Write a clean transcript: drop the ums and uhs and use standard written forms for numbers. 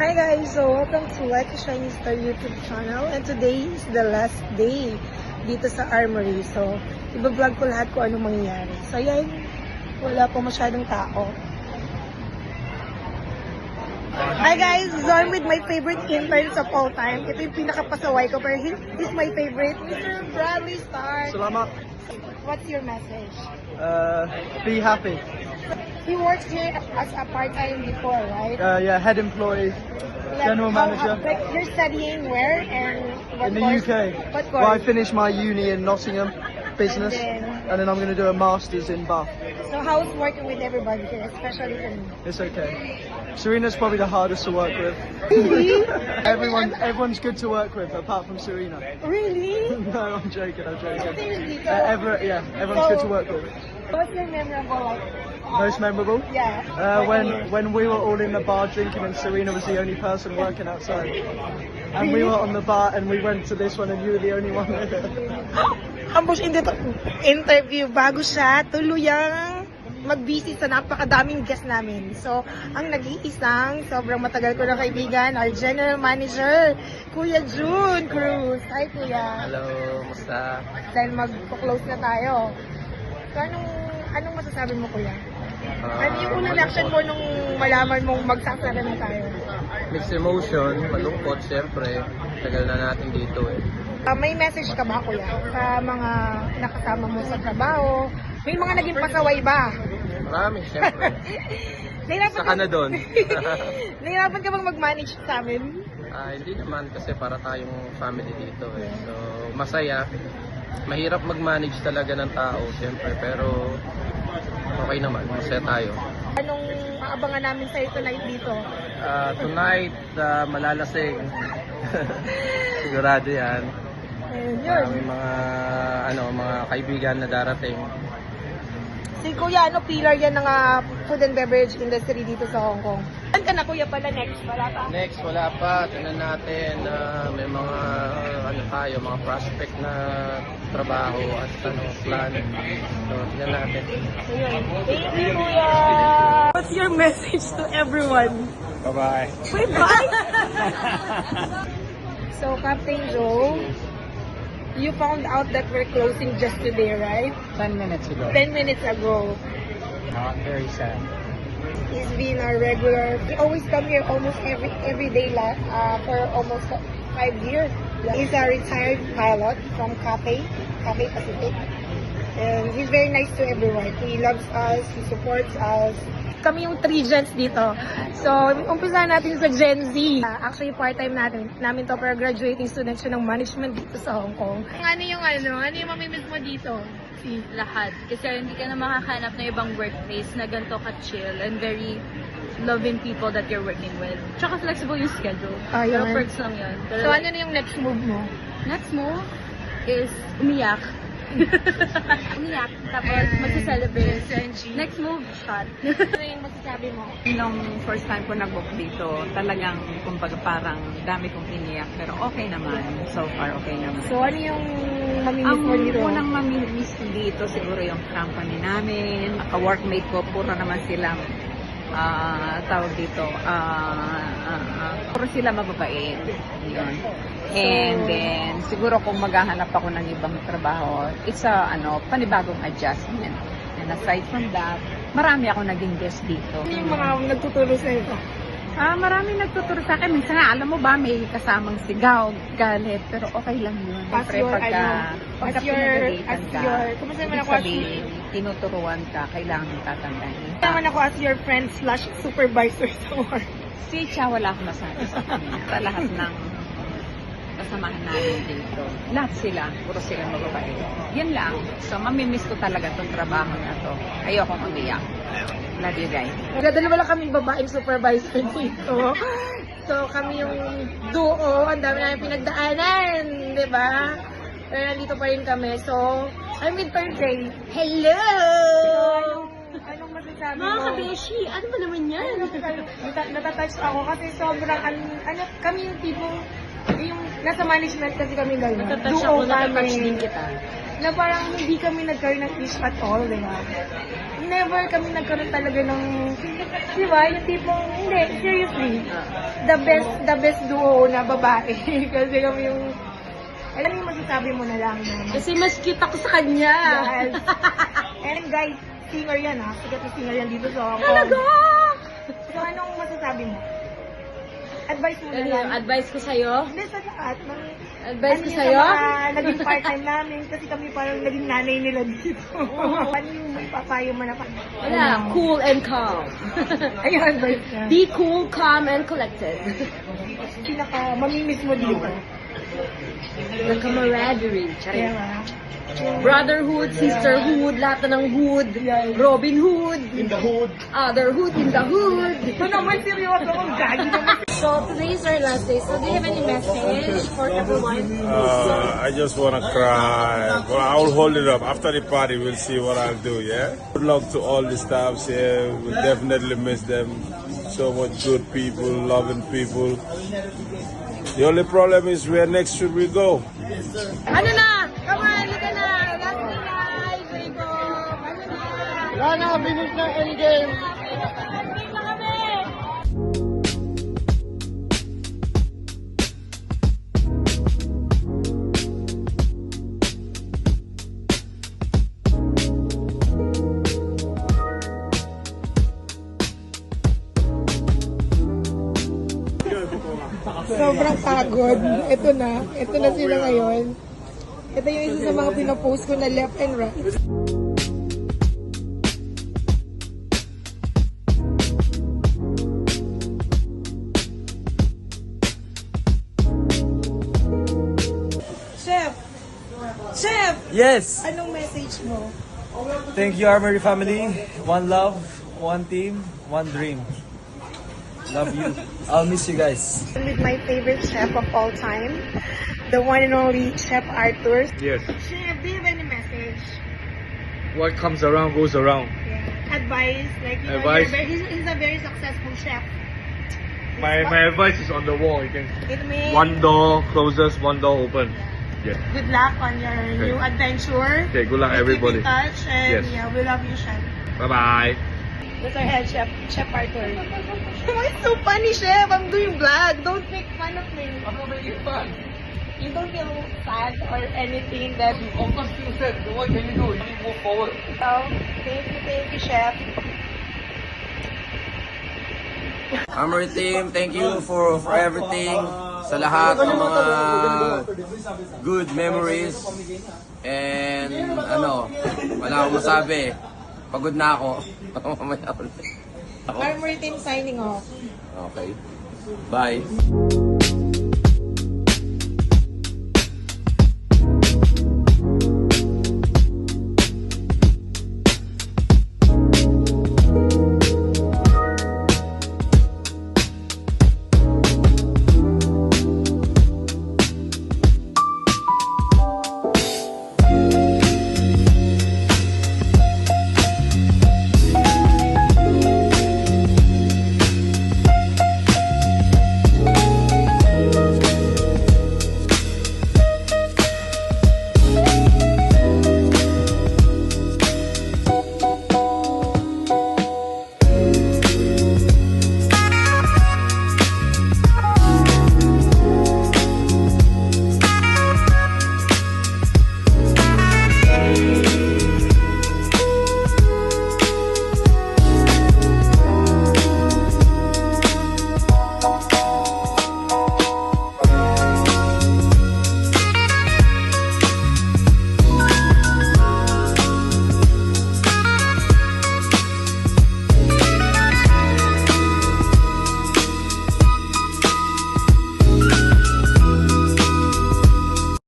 Hi guys, so welcome to Like a Shiny Star YouTube channel, and today is the last day dito sa Armory. So, iba-vlog ko lahat kung anong mangyayari. So, yan, wala po masyadong tao. Hi guys, so I'm with my favorite interns of all time. Ito yung pinakapasaway ko, pero he's my favorite, Mr. Bradley Star. Salamat. What's your message? Be happy. He worked here as a part-time before, right? Yeah, head employee, general manager. Like, you're studying where and what In the course? UK. What Well, I course? finished my uni in Nottingham, business, and then I'm going to do a master's in Bath. So how's working with everybody here, especially for me? It's okay. Serena's probably the hardest to work with. Really? Everyone's good to work with, apart from Serena. Really? No, I'm joking. Seriously? So, Everyone's good to work with. what's your memorable, like, Most memorable? yeah. When we were all in the bar drinking and Serena was the only person working outside. And we were on the bar and we went to this one and you were the only one there. Ambush interview bago siya tuluyang mag-busy sa napakadaming guest namin. So, ang nag-iisang sobrang matagal ko na kaibigan, our General Manager, Kuya June Cruz. Hi, Kuya. Hello, musta? Dahil mag-close na tayo. So, anong masasabi mo, Kuya? Ano yung unang reaction mo nung malaman mong magsasara na tayo? Mixed emotion, malungkot, syempre. Tagal na natin dito eh. May message ka ba, Kuya, sa mga nakasama mo sa trabaho? May mga naging pasaway ba? Marami, syempre. Saka na doon. Nahirapan ka bang mag-manage sa amin? Hindi naman kasi para tayong family dito eh. So, masaya. Mahirap mag-manage talaga ng tao, syempre. Pero, okay naman. Masaya tayo. Anong aabangan namin sa'yo tonight dito? Tonight, malalasing. Sigurado yan. Ayun, yun. Maraming mga kaibigan na darating. Si Kuya, pillar yan ng food and beverage industry dito sa Hong Kong. Saan ka na, Kuya, pala next? Wala pa? Next, wala pa. Tignan natin. May mga mga prospect na trabaho at plan. So, tignan natin. Ayun. Thank you, Kuya! What's your message to everyone? Bye-bye. Wait, bye! So, Captain Joe, you found out that we're closing just today, right? 10 minutes ago. 10 minutes ago. Very sad. He's been our regular. He always come here almost every day for almost 5 years. He's a retired pilot from Cathay Pacific. And he's very nice to everyone. He loves us, he supports us. Kami yung 3 gens dito. So, umpisa natin sa Gen Z. Actually, part-time namin to, pero graduating students yun ng management dito sa Hong Kong. Ano yung mamimiss mo dito? Lahat. Kasi hindi ka na makakahanap ng ibang workplace na ganito ka-chill and very loving people that you're working with. Tsaka flexible yung schedule. Pero Yun. perks lang yun. Pero So, ano na yung next move mo? next move is umiyak. Umiyak. Tapos mag-celebrate. Next move, shot. Ano yung masasabi mo? Nung first time ko nag-book dito, talagang kumbaga parang dami kong iniyak. Pero okay naman. So far, okay naman. So, ano yung mamimiss Ang mo dito? unang mamimiss dito siguro yung company namin. Ka-workmate ko, puro naman silang tawag dito, puro sila mababait. Yun. And then, siguro kung maghahanap ako ng ibang trabaho, it's a panibagong adjustment. And aside from that, marami ako naging guest dito. Ano yung mga nagtuturo sa ito? Marami nagtuturo sa akin. Minsan nga, alam mo ba, may kasamang sigaw, galit, pero okay lang yun. As Siyempre, your, pagka pinagalitan ka, kumusta naman ibig ako sabihin, tinuturuan ka, kailangan mong tatandaan. naman ako as your friend / supervisor sa work. Si Cha, wala akong masabi sa kanya. Sa lahat ng kasamahan namin dito. Lahat sila, puro sila mababait. Yan lang. So, mamimiss ko talaga itong trabaho na to. Ayokong umiyak. Love you guys. Dalawa lang kaming babaeng supervisor dito. So, kami yung duo. Ang dami namin pinagdaanan. Di ba? Pero nandito pa rin kami. So, I'm with Thursday. Hello! Anong masasabi mo? Mga kabeshi, ano ba naman yan? Natatouch ako kasi sobrang, kami yung tipong, yung nasa management kasi kami gano'n. Natatouch ako, natatouch din kita. Na parang hindi kami nagkaroon ng issue at all, di ba? Never kami nagkaroon talaga ng Di ba? Yung tipong, hindi, seriously. The best duo na babae. Kasi kami yung, alam yung masasabi mo na lang. Kasi mas cute ako sa kanya. Yes. And guys, singer yan ha. Sigat na singer yan dito sa Hong Kong. Talaga? So anong masasabi mo? Advice mo na Ano lang. yung advice ko sa'yo? Hindi sa lahat. Advice ko Ano yung sa'yo? sa mga naging part-time namin kasi kami parang naging nanay nila dito. Ano yung papayo mo na pa? Wala, cool and calm. Ayun, advice na. Be cool, calm, and collected. Pinaka mamimiss mo dito. The camaraderie. Kaya ba? Brotherhood, sisterhood, lahat na ng hood. Robin Hood. In the hood. Otherhood in the hood. Ito naman seryoso kong gagi naman. So today is our last day. So do you have any message for everyone? I just want to cry. Well, I'll hold it up. After the party, we'll see what I'll do, yeah? Good luck to all the staffs here. We'll definitely miss them. So much good people, loving people. The only problem is where next should we go? Ano na? Come on, halika na. Last day na. Jacob. Ano na? Wala na, binig na endgame. Last day na kami. Sobrang pagod. Ito na sila ngayon. Ito yung isa sa mga pinapost ko na left and right. Chef! Chef! Yes! Anong message mo? Thank you, Armory family. One love, one team, one dream. Love you. I'll miss you guys. With my favorite chef of all time, the one and only Chef Arthur. Yes. Chef, do you have any message? What comes around goes around. Yeah. Advice, like you Advice? know, he's a very successful chef. My advice is on the wall. You can It means one door closes, one door open. Yeah. good luck on your new adventure. Okay. Good luck, Keep everybody. in touch, and Yes. yeah, we love you, Chef. Bye bye. That's our head chef, Chef Arthur. It's so funny, Chef. I'm doing vlog. Don't make fun of me. I'm not making fun. You don't feel sad or anything that. Of course, you said. What can you do? You need to move forward. Oh, thank you, Chef. Armory team, thank you for everything. Sa lahat ng mga good memories. And wala akong masabi. Pagod na ako. Mamaya ulit. Armory team signing off. Okay. Bye.